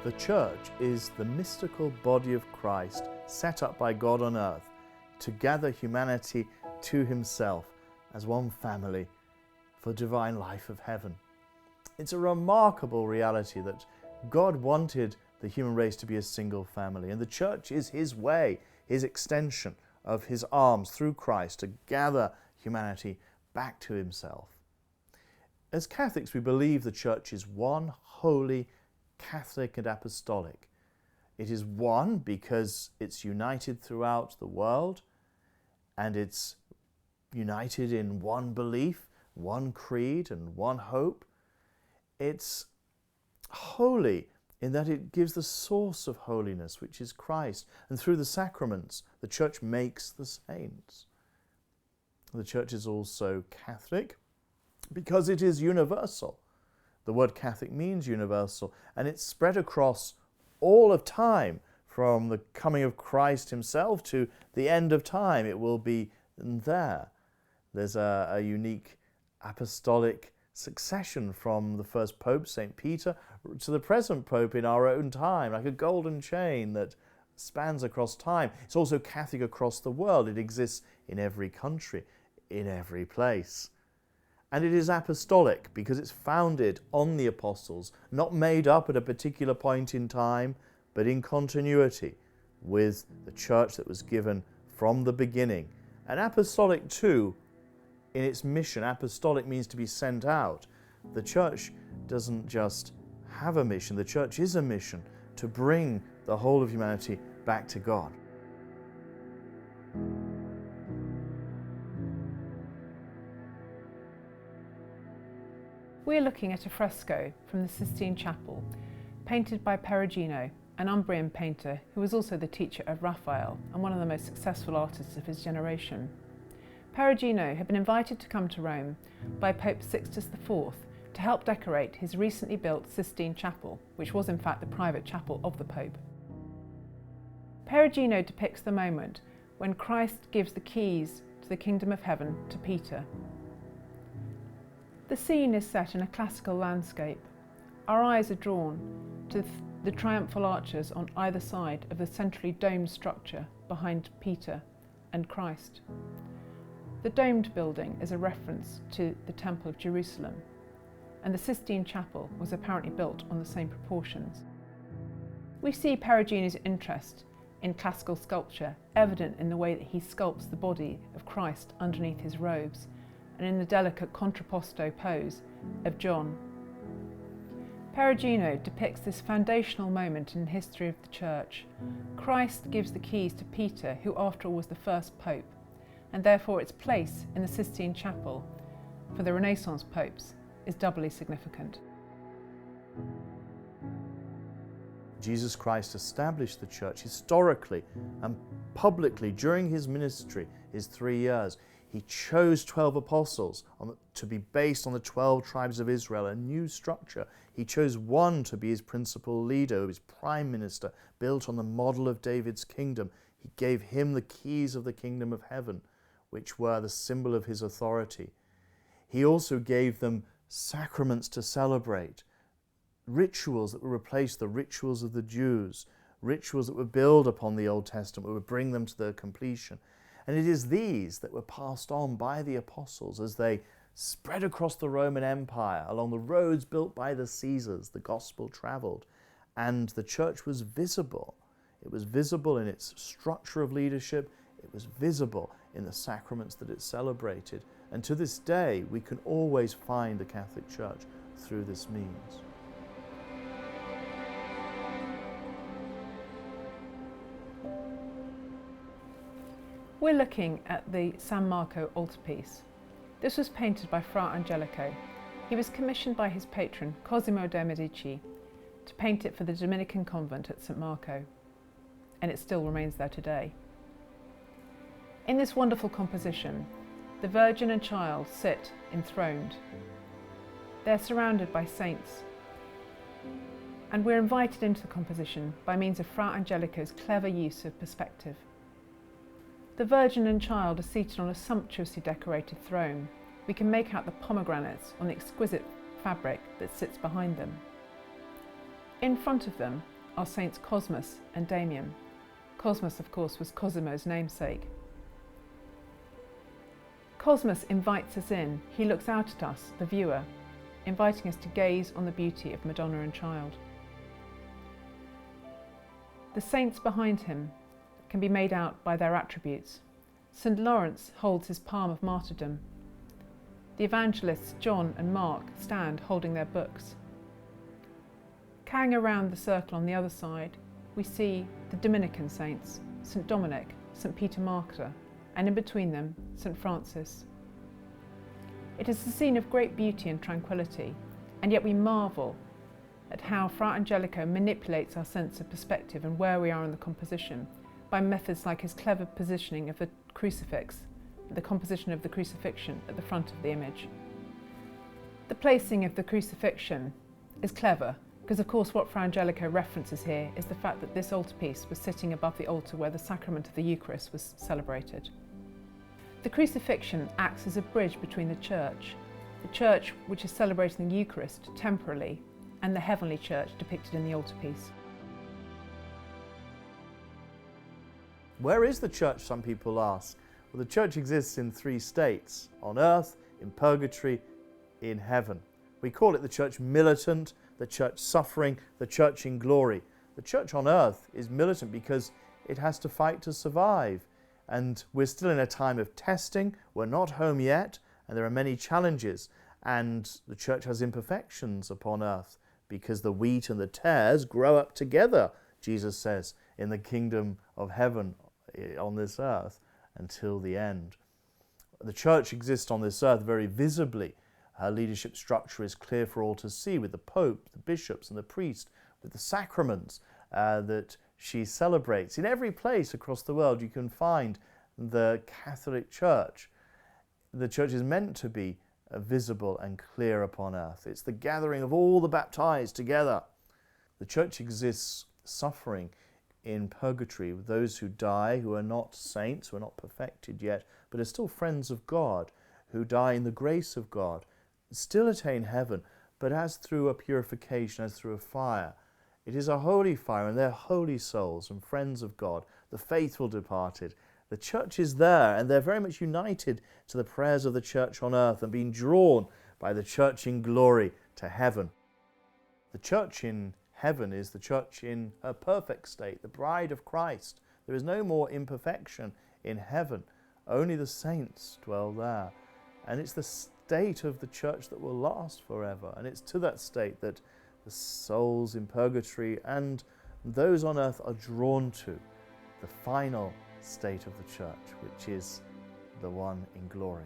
The church is the mystical body of Christ set up by God on earth to gather humanity to himself as one family for divine life of heaven. It's a remarkable reality that God wanted the human race to be a single family, and the church is his way, his extension of his arms through Christ to gather humanity back to himself. As Catholics, we believe the church is one, holy, Catholic and apostolic. It is one because it's united throughout the world, and it's united in one belief, one creed, and one hope. It's holy in that it gives the source of holiness, which is Christ, and through the sacraments, the church makes the saints. The church is also Catholic because it is universal. The word Catholic means universal, and it's spread across all of time, from the coming of Christ himself to the end of time. It will be there. There's a unique apostolic succession from the first Pope, St. Peter, to the present Pope in our own time, like a golden chain that spans across time. It's also Catholic across the world. It exists in every country, in every place. And it is apostolic because it's founded on the apostles, not made up at a particular point in time, but in continuity with the church that was given from the beginning. And apostolic too, in its mission. Apostolic means to be sent out. The church doesn't just have a mission, the church is a mission to bring the whole of humanity back to God. We're looking at a fresco from the Sistine Chapel, painted by Perugino, an Umbrian painter who was also the teacher of Raphael and one of the most successful artists of his generation. Perugino had been invited to come to Rome by Pope Sixtus IV to help decorate his recently built Sistine Chapel, which was in fact the private chapel of the Pope. Perugino depicts the moment when Christ gives the keys to the kingdom of heaven to Peter. The scene is set in a classical landscape. Our eyes are drawn to the triumphal arches on either side of the centrally domed structure behind Peter and Christ. The domed building is a reference to the Temple of Jerusalem, and the Sistine Chapel was apparently built on the same proportions. We see Perugino's interest in classical sculpture evident in the way that he sculpts the body of Christ underneath his robes, and in the delicate contrapposto pose of John. Perugino depicts this foundational moment in the history of the Church. Christ gives the keys to Peter, who after all was the first Pope, and therefore its place in the Sistine Chapel for the Renaissance popes is doubly significant. Jesus Christ established the church historically and publicly during his ministry, his 3 years. He chose 12 apostles to be based on the 12 tribes of Israel, a new structure. He chose one to be his principal leader, his prime minister, built on the model of David's kingdom. He gave him the keys of the kingdom of heaven, which were the symbol of his authority. He also gave them sacraments to celebrate, rituals that would replace the rituals of the Jews, rituals that would build upon the Old Testament, would bring them to their completion. And it is these that were passed on by the apostles as they spread across the Roman Empire along the roads built by the Caesars. The gospel traveled, and the church was visible. It was visible in its structure of leadership. It was visible in the sacraments that it celebrated. And to this day, we can always find the Catholic Church through this means. We're looking at the San Marco altarpiece. This was painted by Fra Angelico. He was commissioned by his patron, Cosimo de' Medici, to paint it for the Dominican convent at St. Marco, and it still remains there today. In this wonderful composition, the Virgin and Child sit enthroned. They're surrounded by saints, and we're invited into the composition by means of Fra Angelico's clever use of perspective. The Virgin and Child are seated on a sumptuously decorated throne. We can make out the pomegranates on the exquisite fabric that sits behind them. In front of them are Saints Cosmas and Damian. Cosmas, of course, was Cosimo's namesake. Cosmas invites us in. He looks out at us, the viewer, inviting us to gaze on the beauty of Madonna and Child. The saints behind him can be made out by their attributes. St. Lawrence holds his palm of martyrdom. The evangelists John and Mark stand holding their books. Carrying around the circle on the other side, we see the Dominican saints, St. Dominic, St. Peter Martyr, and in between them, St. Francis. It is a scene of great beauty and tranquility, and yet we marvel at how Fra Angelico manipulates our sense of perspective and where we are in the composition by methods like his clever positioning of the crucifix, the composition of the crucifixion at the front of the image. The placing of the crucifixion is clever because, of course, what Fra Angelico references here is the fact that this altarpiece was sitting above the altar where the sacrament of the Eucharist was celebrated. The crucifixion acts as a bridge between the church which is celebrating the Eucharist temporally, and the heavenly church depicted in the altarpiece. Where is the church, some people ask? Well, the church exists in 3 states: on earth, in purgatory, in heaven. We call it the church militant, the church suffering, the church in glory. The church on earth is militant because it has to fight to survive. And we're still in a time of testing. We're not home yet, and there are many challenges. And the church has imperfections upon earth because the wheat and the tares grow up together, Jesus says, in the kingdom of heaven on this earth until the end. The church exists on this earth very visibly. Her leadership structure is clear for all to see, with the Pope, the bishops and the priest, with the sacraments that she celebrates. In every place across the world you can find the Catholic Church. The church is meant to be visible and clear upon earth. It's the gathering of all the baptized together. The church exists suffering in purgatory with those who die, who are not saints, who are not perfected yet, but are still friends of God, who die in the grace of God, still attain heaven, but as through a purification, as through a fire. It is a holy fire, and they're holy souls and friends of God, the faithful departed. The church is there, and they're very much united to the prayers of the church on earth and being drawn by the church in glory to heaven. The church in heaven is the church in her perfect state, the bride of Christ. There is no more imperfection in heaven. Only the saints dwell there. And it's the state of the church that will last forever. And it's to that state that the souls in purgatory and those on earth are drawn to, the final state of the church, which is the one in glory.